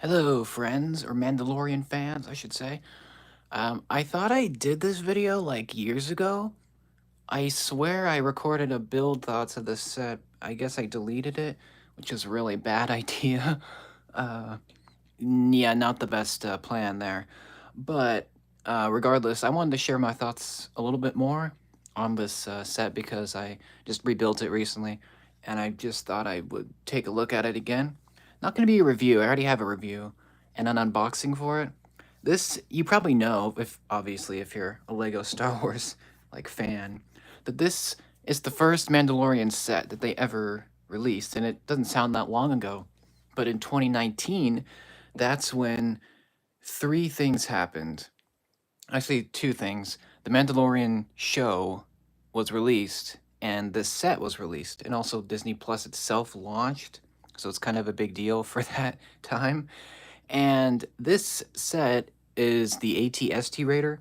Hello, friends, or Mandalorian fans, I should say. I thought I did this video like years ago. I swear I recorded a build thoughts of the set. I guess I deleted it, which is a really bad idea. Uh, yeah, not the best plan there. But regardless, I wanted to share my thoughts a little bit more on this set because I just rebuilt it recently, and I just thought I would take a look at it again. Not going to be a review. I already have a review and an unboxing for it. This you probably know if obviously if you're a Lego Star Wars like fan that this is the first Mandalorian set that they ever released, and it doesn't sound that long ago. But in 2019, that's when three things happened. Actually, two things. The Mandalorian show was released, and the set was released, and also Disney Plus itself launched. So it's kind of a big deal for that time. And this set is the AT-ST Raider,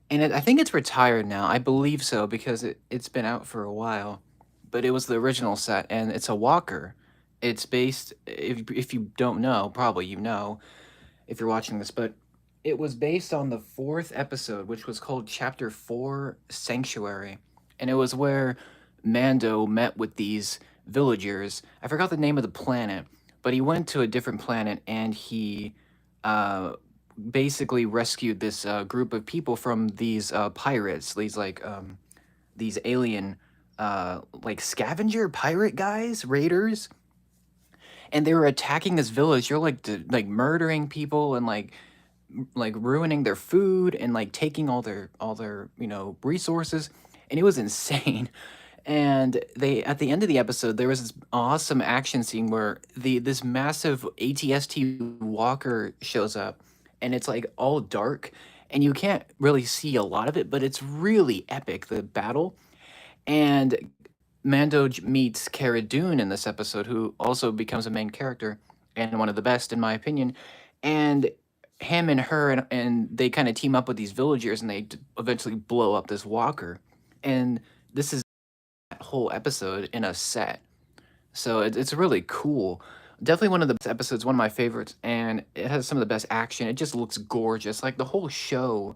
and I think it's retired now. I believe so because it's been out for a while. But it was the original set, and it's a walker. It's based, if you don't know, probably you know if you're watching this, but it was based on the fourth episode, which was called Chapter 4 Sanctuary. And it was where Mando met with these villagers. I forgot the name of the planet, but he went to a different planet and he uh, basically rescued this group of people from these pirates, these alien like scavenger pirate guys, raiders, and they were attacking this village. You're like murdering people and like ruining their food and like taking all their resources, and it was insane. And they at the end of the episode there was this awesome action scene where this massive AT-ST walker shows up, and it's like all dark and you can't really see a lot of it, but it's really epic, the battle. And meets Cara Dune in this episode, who also becomes a main character and one of the best in my opinion. And him and her and they kind of team up with these villagers, and they eventually blow up this walker. And this is that whole episode in a set, so it's really cool. Definitely one of the best episodes, one of my favorites, and it has some of the best action. It just looks gorgeous. Like the whole show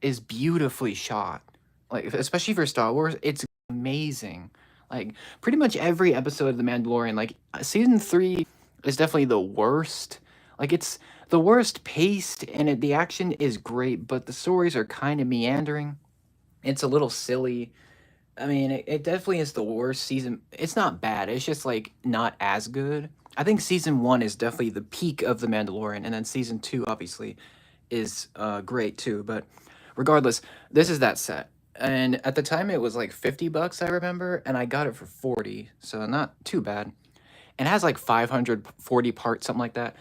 is beautifully shot. Like especially for Star Wars, it's amazing. Like pretty much every episode of The Mandalorian, like season 3 is definitely the worst. Like it's the worst paced, and the action is great, but the stories are kind of meandering. It's a little silly. I mean, it definitely is the worst season. It's not bad. It's just like not as good. I think season 1 is definitely the peak of The Mandalorian, and then season 2 obviously is great too. But regardless, this is that set. And at the time it was like 50 bucks, I remember, and I got it for 40, so not too bad. And it has like 540 parts, something like that.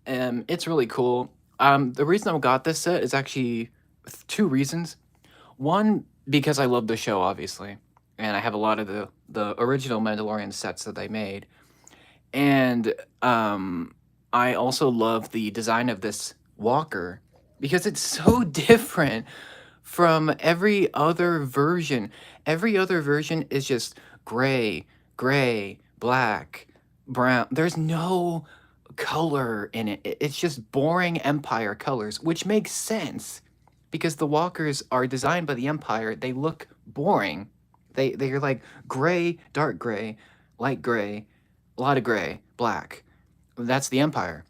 It's really cool. The reason I got this set is actually two reasons. One, because I love the show, obviously, and I have a lot of the original Mandalorian sets that they made, and I also love the design of this walker because it's so different from every other version. Every other version is just gray, black, brown. There's no color in it. It's just boring Empire colors, which makes sense because the walkers are designed by the Empire. They look boring. They're like gray, dark gray, light gray, a lot of gray, black. That's the Empire.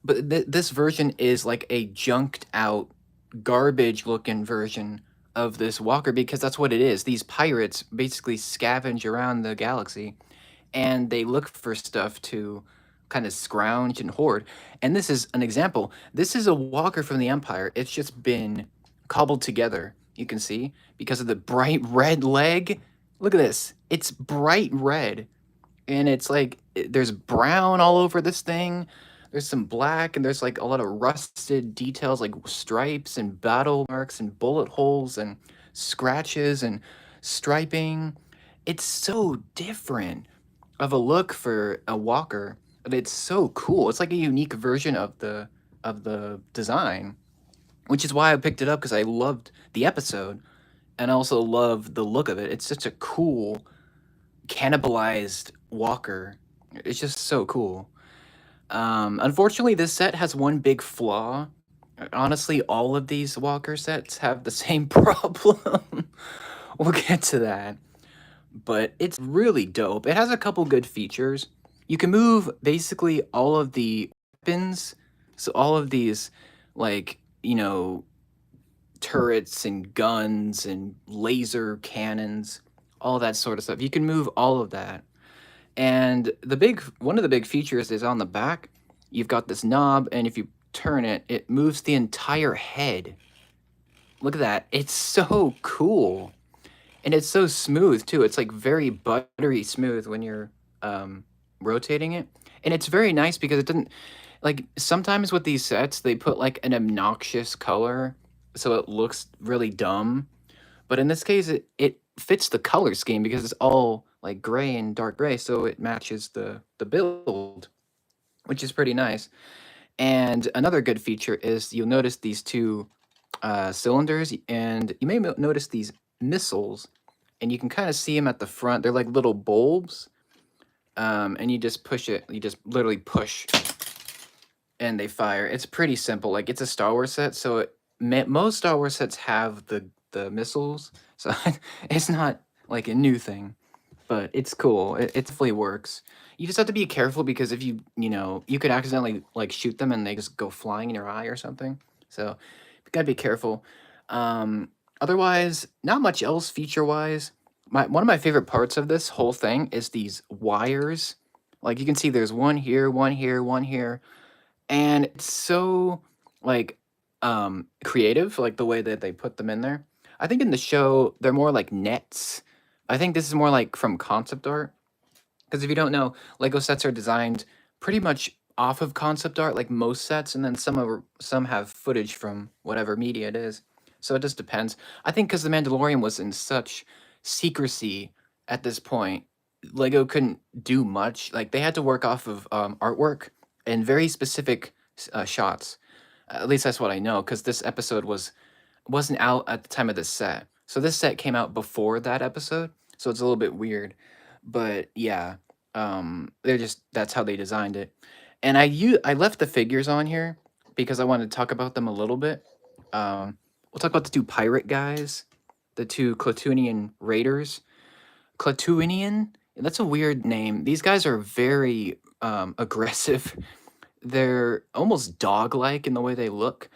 But this version is like a junked out, garbage looking version of this walker because that's what it is. These pirates basically scavenge around the galaxy, and they look for stuff to kind of scrounge and hoard. And this is an example. This is a walker from the Empire. It's just been cobbled together, you can see, because of the bright red leg. Look at this. It's bright red, and it's like there's brown all over this thing. There's some black, and there's like a lot of rusted details like stripes and battle marks and bullet holes and scratches and striping. It's so different of a look for a walker, but it's so cool. It's like a unique version of the design, which is why I picked it up because I loved the episode and I also love the look of it. It's such a cool cannibalized walker. It's just so cool. Unfortunately, this set has one big flaw. Honestly, all of these Walker sets have the same problem. We'll get to that. But it's really dope. It has a couple good features. You can move basically all of the weapons. So all of these, like, turrets and guns and laser cannons, all that sort of stuff. You can move all of that. And one of the big features is on the back. You've got this knob, and if you turn it, it moves the entire head. Look at that. It's so cool. And it's so smooth too. It's like very buttery smooth when you're rotating it. And it's very nice because it doesn't, like, sometimes with these sets they put like an obnoxious color so it looks really dumb. But in this case it fits the color scheme because it's all like gray and dark gray, so it matches the build, which is pretty nice. And another good feature is you'll notice these two cylinders, and you may notice these missiles, and you can kind of see them at the front. They're like little bulbs, and you just push it. You just literally push, and they fire. It's pretty simple. Like, it's a Star Wars set, so most Star Wars sets have the missiles, so it's not like a new thing, but it's cool. It definitely works. You just have to be careful because if you could accidentally like shoot them and they just go flying in your eye or something. So you gotta be careful. Otherwise, not much else feature wise. One of my favorite parts of this whole thing is these wires. Like, you can see there's one here, one here, one here, and it's so like creative, like the way that they put them in there. I think in the show they're more like nets. I think this is more like from concept art, because if you don't know, Lego sets are designed pretty much off of concept art, like most sets, and then some have footage from whatever media it is. So it just depends. I think because The Mandalorian was in such secrecy at this point, Lego couldn't do much. Like, they had to work off of artwork and very specific shots. At least that's what I know, because this episode wasn't out at the time of this set. So this set came out before that episode, so it's a little bit weird. But yeah, that's how they designed it. And I left the figures on here because I wanted to talk about them a little bit. We'll talk about the two pirate guys, the two Klatooinian raiders. Klatooinian? That's a weird name. These guys are very aggressive. They're almost dog-like in the way they look.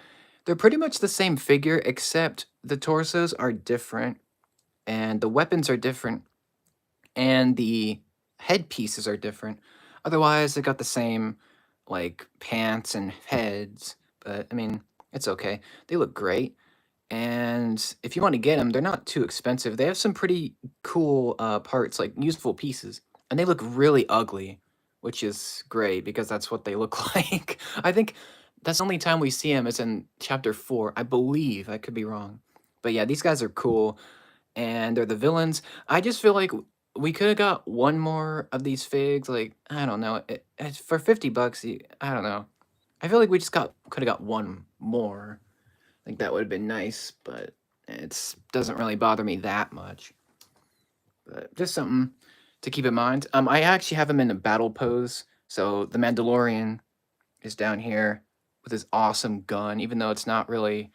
They're pretty much the same figure, except the torsos are different, and the weapons are different, and the headpieces are different. Otherwise, they got the same, like, pants and heads, but I mean, it's okay. They look great. And if you want to get them, they're not too expensive. They have some pretty cool parts, like useful pieces, and they look really ugly, which is great because that's what they look like. I think that's the only time we see them is in chapter 4, I believe. I could be wrong, but yeah, these guys are cool, and they're the villains. I just feel like we could have got one more of these figs. Like, I don't know, for $50. I don't know. I feel like we just could have got one more. I think that would have been nice, but it doesn't really bother me that much. But just something to keep in mind. I actually have him in a battle pose. So the Mandalorian is down here with his awesome gun, even though it's not really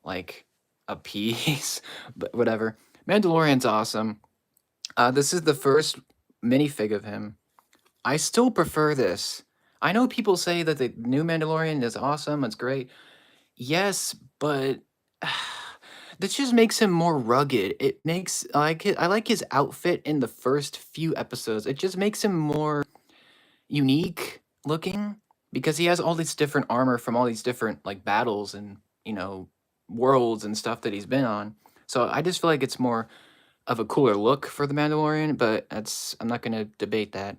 like a piece, but whatever. Mandalorian's awesome. This is the first minifig of him. I still prefer this. I know people say that the new Mandalorian is awesome, it's great. Yes, but this just makes him more rugged. It makes I like his outfit in the first few episodes. It just makes him more unique looking because he has all this different armor from all these different like battles and, worlds and stuff that he's been on. So I just feel like it's more of a cooler look for the Mandalorian, but I'm not going to debate that.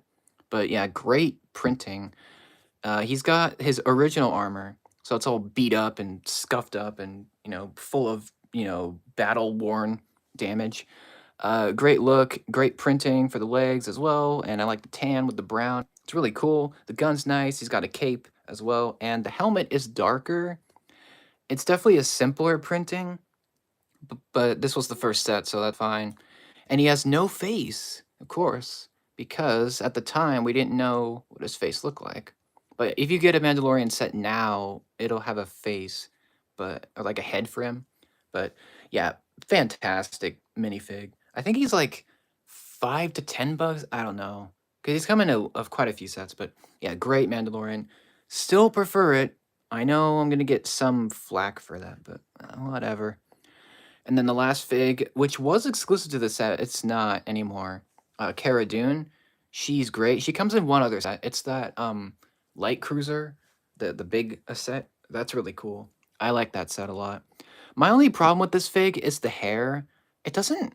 But yeah, great printing. He's got his original armor, so it's all beat up and scuffed up and, full of, battle worn damage. Great look, great printing for the legs as well, and I like the tan with the brown. It's really cool. The gun's nice. He's got a cape as well, and the helmet is darker. It's definitely a simpler printing, but this was the first set, so that's fine. And he has no face, of course, because at the time we didn't know what his face looked like. But if you get a Mandalorian set now, it'll have a face, but or like a head for him. But yeah, fantastic minifig. I think he's like $5 to $10. I don't know, because he's coming of quite a few sets. But yeah, great Mandalorian. Still prefer it. I know I'm gonna get some flack for that, but whatever. And then the last fig, which was exclusive to the set, it's not anymore. Cara Dune, she's great. She comes in one other set. It's that light cruiser, the big set. That's really cool. I like that set a lot. My only problem with this fig is the hair. It doesn't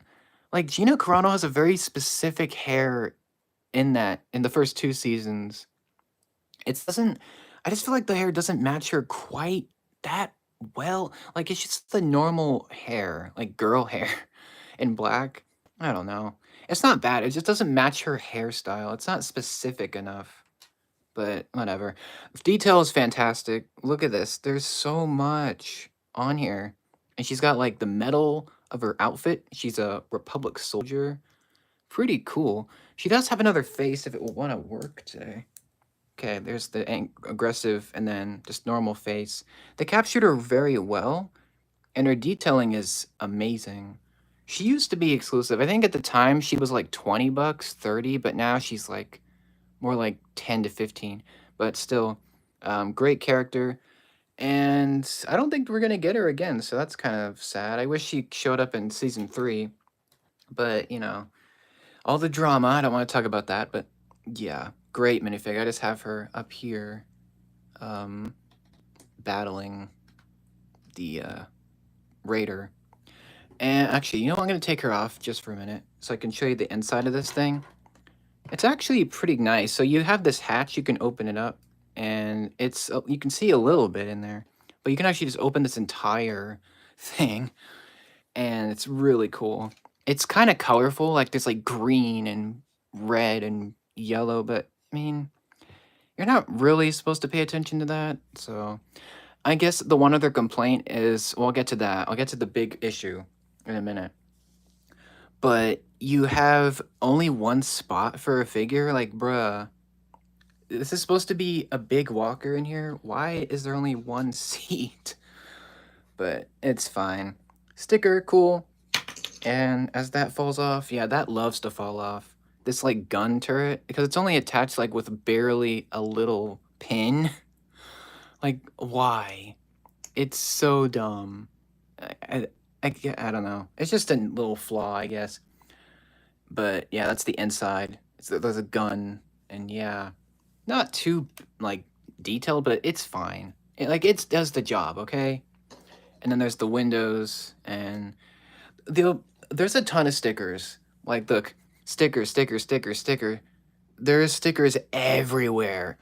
like Gina Carano has a very specific hair in the first two seasons. It doesn't. I just feel like the hair doesn't match her quite that well. Like it's just the normal hair, like girl hair in black. I don't know. It's not bad. It just doesn't match her hairstyle. It's not specific enough. But whatever. Detail is fantastic. Look at this. There's so much on here. And she's got like the medal of her outfit. She's a Republic soldier. Pretty cool. She does have another face if it will want to work today. Okay, there's the aggressive and then just normal face. They captured her very well, and her detailing is amazing. She used to be exclusive. I think at the time she was like $20, 30, but now she's like more like 10 to 15. But still, great character. And I don't think we're gonna get her again, so that's kind of sad. I wish she showed up in season 3, but you know, all the drama. I don't want to talk about that, but yeah, great minifig. I just have her up here, battling the raider. And actually, you know what? I'm gonna take her off just for a minute so I can show you the inside of this thing. It's actually pretty nice. So you have this hatch, you can open it up, and it's you can see a little bit in there, but you can actually just open this entire thing, and it's really cool. It's kind of colorful, like there's like green and red and yellow, but I mean, you're not really supposed to pay attention to that. So I guess the one other complaint is, well, I'll get to that. I'll get to the big issue in a minute. But you have only one spot for a figure? Like, bruh, this is supposed to be a big walker in here. Why is there only one seat? But it's fine. Sticker, cool. And as that falls off, yeah, that loves to fall off. This like gun turret, because it's only attached like with barely a little pin. Like, why? It's so dumb. I don't know. It's just a little flaw, I guess. But yeah, that's the inside. There's a gun, and yeah, not too like detailed, but it's fine. It does the job, okay? And then there's the windows, and there's a ton of stickers. Like, look, sticker, sticker, sticker, sticker. There's stickers everywhere,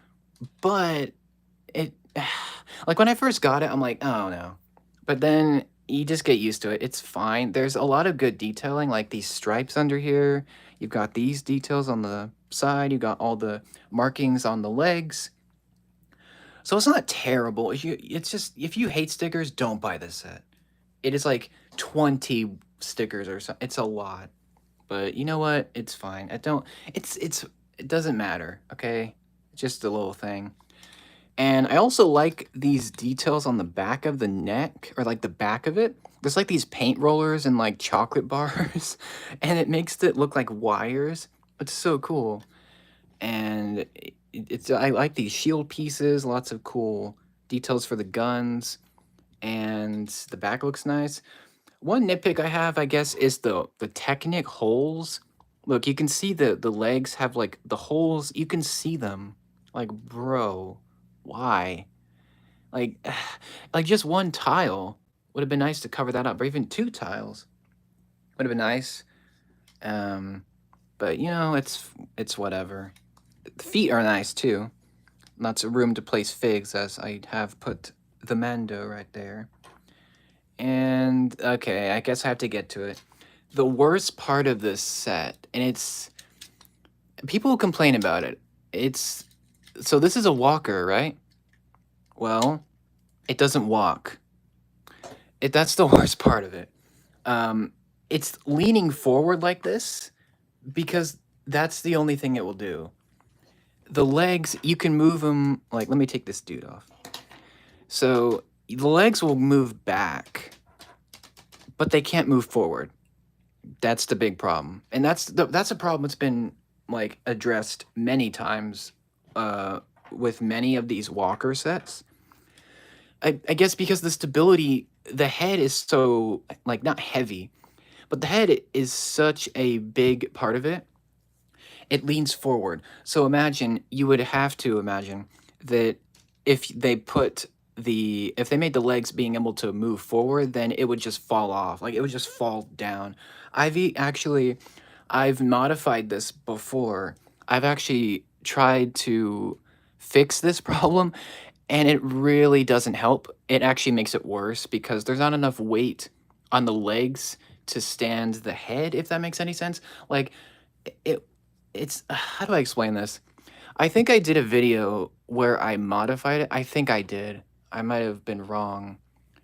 but it like when I first got it, I'm like, oh no. But then you just get used to it. It's fine. There's a lot of good detailing, like these stripes under here. You've got these details on the side. You got all the markings on the legs. So it's not terrible. It's just if you hate stickers, don't buy this set. It is like 20 stickers or so. It's a lot. But you know what? It's fine. It doesn't matter, okay? It's just a little thing. And I also like these details on the back of the neck, or like the back of it. There's like these paint rollers and like chocolate bars, and it makes it look like wires. It's so cool. And I like these shield pieces, lots of cool details for the guns, and the back looks nice. One nitpick I have, I guess, is the Technic holes. Look, you can see the legs have like the holes. You can see them. Like, bro, why? Like, like just one tile would have been nice to cover that up, or even two tiles would have been nice. But you know, it's whatever. The feet are nice too. Lots of room to place figs, as I have put the Mando right there. And okay, I guess I have to get to it. The worst part of this set, and it's people complain about it. So this is a walker, right? Well, it doesn't walk. That's the worst part of it. It's leaning forward like this because that's the only thing it will do. the legs, you can move them, like, let me take this dude off. So the legs will move back, but they can't move forward. That's the big problem, and that's a problem that's been like addressed many times with many of these walker sets. I guess because the stability, the head is so like not heavy, but the head is such a big part of it. It leans forward. So imagine you would have to imagine that if they put if they made the legs being able to move forward, then it would just fall off. Like it would just fall down. Actually I've modified this before. I've actually tried to fix this problem and it really doesn't help. It actually makes it worse because there's not enough weight on the legs to stand the head, if that makes any sense. Like it it's how do I explain this? I think I did a video where I modified it. I think I did. I might have been wrong.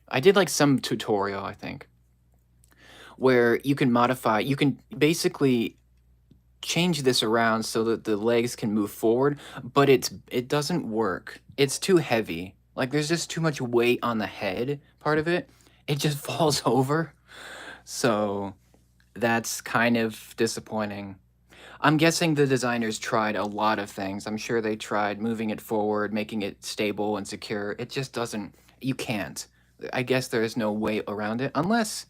I did like some tutorial, I think, where you can basically change this around so that the legs can move forward, but it doesn't work. It's too heavy. Like there's just too much weight on the head part of it. It just falls over. So that's kind of disappointing. I'm guessing the designers tried a lot of things. I'm sure they tried moving it forward, making it stable and secure. It just doesn't, you can't. I guess there is no way around it unless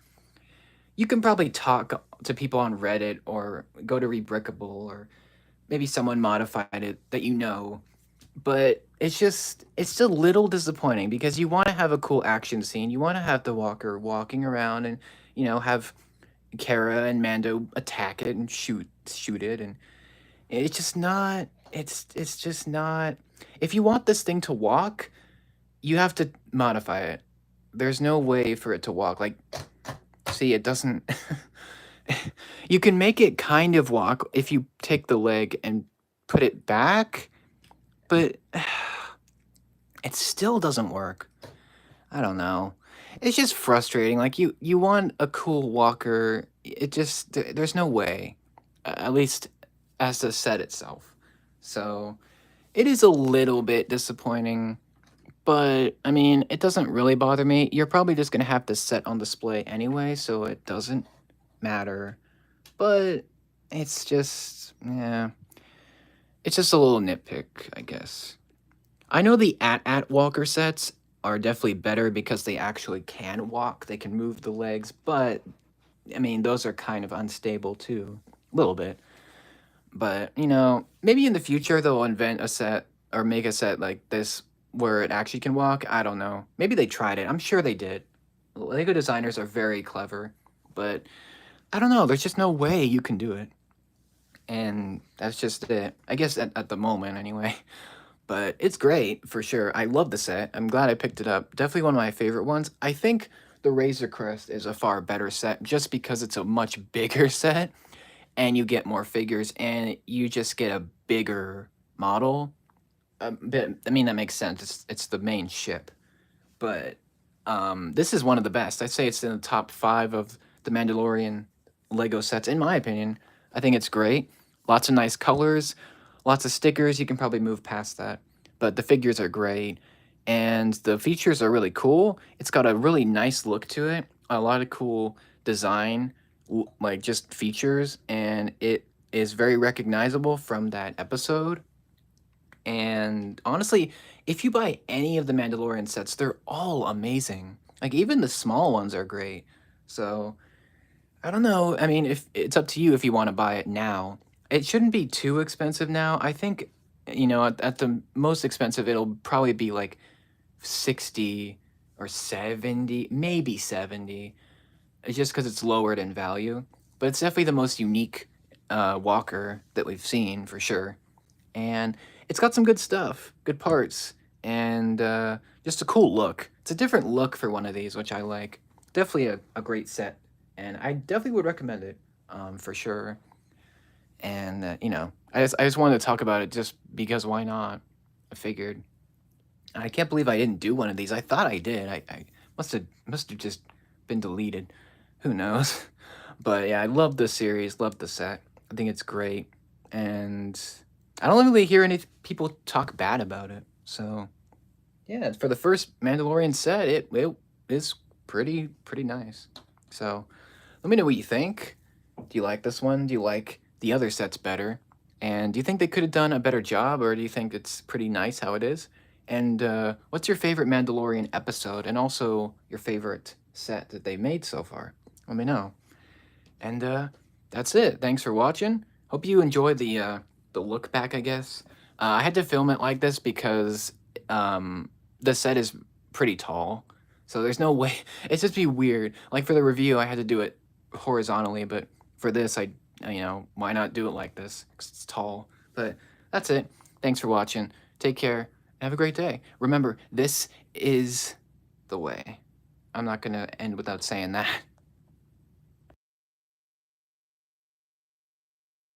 you can probably talk to people on Reddit or go to Rebrickable or maybe someone modified it that you know. But it's still a little disappointing because you want to have a cool action scene. You want to have the walker walking around and, have Kara and Mando attack it and shoot it, and it's just not it's just not. If you want this thing to walk, you have to modify it. There's no way for it to walk. Like, see, it doesn't. You can make it kind of walk if you take the leg and put it back, but it still doesn't work. I don't know. It's just frustrating. Like you want a cool walker. It just there's no way. At least as the set itself. So it is a little bit disappointing, but I mean, it doesn't really bother me. You're probably just gonna have the set on display anyway, so it doesn't matter. But it's just, yeah, it's just a little nitpick, I guess. I know the at walker sets are definitely better because they actually can walk. They can move the legs, but I mean, those are kind of unstable too, a little bit. But, maybe in the future they'll invent a set or make a set like this where it actually can walk. I don't know. Maybe they tried it. I'm sure they did. Lego designers are very clever, but I don't know. There's just no way you can do it. And that's just it. I guess at the moment, anyway. But it's great for sure. I love the set. I'm glad I picked it up. Definitely one of my favorite ones. I think the Razor Crest is a far better set just because it's a much bigger set and you get more figures and you just get a bigger model. But, I mean, that makes sense. It's the main ship. But this is one of the best. I'd say it's in the top 5 of the Mandalorian Lego sets, in my opinion. I think it's great. Lots of nice colors, lots of stickers. You can probably move past that. But the figures are great. And the features are really cool. It's got a really nice look to it. A lot of cool design, like just features. And it is very recognizable from that episode. And honestly, if you buy any of the Mandalorian sets, they're all amazing. Like even the small ones are great. So I don't know. I mean, if it's up to you if you want to buy it now. It shouldn't be too expensive now. I think, at the most expensive, it'll probably be like 60 or 70, maybe 70. It's just because it's lowered in value. But it's definitely the most unique walker that we've seen for sure. And it's got some good stuff, good parts, and just a cool look. It's a different look for one of these, which I like. Definitely a great set, and I definitely would recommend it for sure. And I just wanted to talk about it just because why not? I figured. I can't believe I didn't do one of these. I thought I did. I must have just been deleted. Who knows? But yeah, I love the series. Love the set. I think it's great, and I don't really hear any people talk bad about it. So yeah, for the first Mandalorian set, it is pretty nice. So let me know what you think. Do you like this one? Do you like the other sets better? And do you think they could have done a better job, or do you think it's pretty nice how it is? And what's your favorite Mandalorian episode, and also your favorite set that they made so far? Let me know. And that's it. Thanks for watching. Hope you enjoyed the look back. I guess I had to film it like this because the set is pretty tall, so there's no way. It's just be weird. Like for the review, I had to do it horizontally, but for this, why not do it like this? 'Cause it's tall. But that's it. Thanks for watching. Take care. And have a great day. Remember, this is the way. I'm not gonna end without saying that.